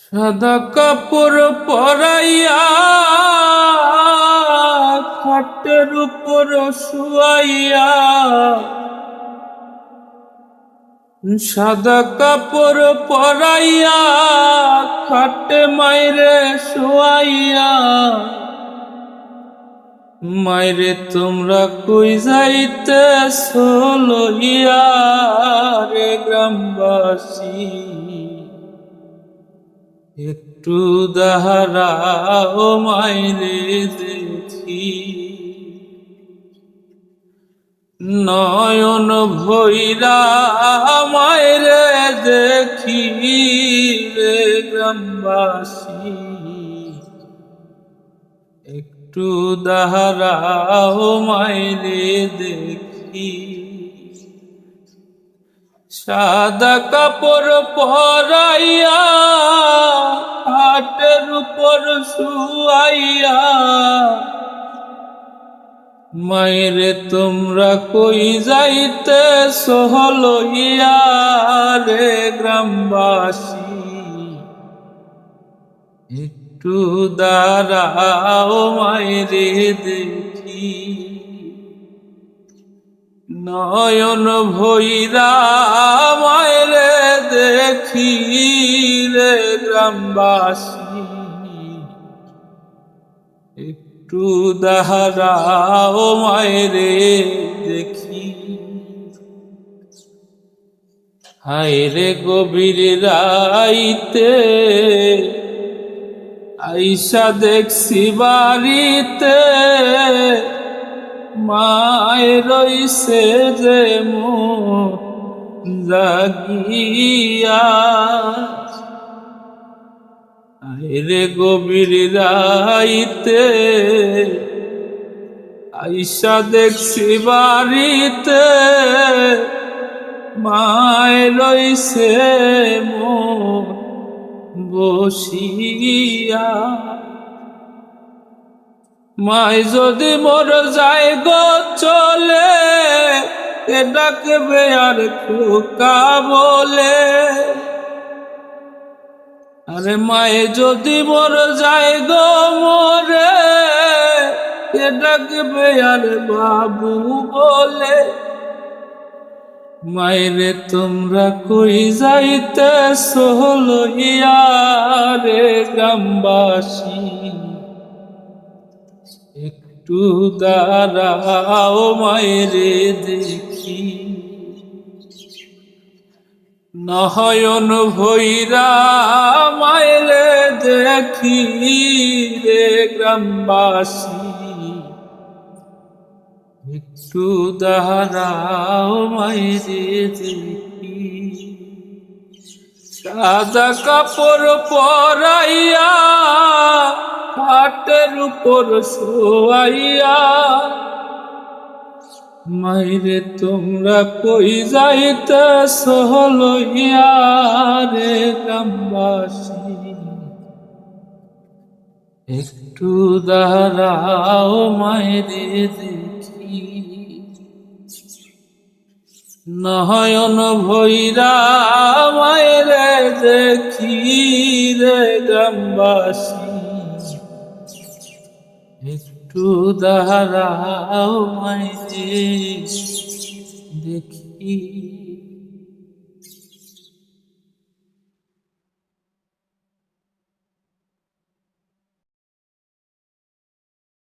সাদা কাপড় পরাইয়া খাটের উপর শুয়াইয়া, সাদা কাপড় পরাইয়া খাটে মাইরে শুয়াইয়া, মাইরে তোমরা কই যাইতেছো লইয়া রে গ্রামবাসী, একটু দাঁড়াও মাইরে দেখি। নয়ন ভৈরা মাইরে দেখি রে গ্রামবাসী, একটু দাঁড়াও মাইরে দেখি। সাদা কাপড় পরাইয়া খাটের উপর শুয়াইয়া, মাইরে তোমরা কই যাইতেছো লইয়া রে গ্রামবাসী, একটু দাঁড়াও মাইরে দেখি। নয়ন ভৈরা মাইরে দেখি রে গ্রামবাসী, একটু দাঁড়াও মাইরে দেখি। হায়রে গভীর রাইতে আইসা দেখছি বাড়িতে, মায় রইছে যে মন জাগিয়া। আইরে গভীর রাইতে আইসা দেখছি বাড়িতে, মায় রইছে মন বসিয়া। মাই যদি মোর যায় গো চলে, এ ডাকবে আর খোকা বলে। আরে মায়ে যদি মোর যায় গো মোরে, এ ডাকবে আর বাবু বলে। মায়েরে তোমরা কই যাইতেছো লইয়া রে গ্রামবাসী, একটু দাঁড়াও মাইরে দেখি। নয়ন ভৈরা মাইরে দেখি রে গ্রামবাসী, একটু দাঁড়াও মাইরে দেখি। সাদা কাপড় পরাইয়া খাটের উপর শোয়াইয়া, মাইরে তোমরা কই যাইতেছো লইয়া রে গ্রামবাসী, একটু দাঁড়াও মাইরে দেখি। নয়ন ভৈরা মাইরে দেখি রে গ্রামবাসী, একটু দাঁড়াও মাইরে দেখি।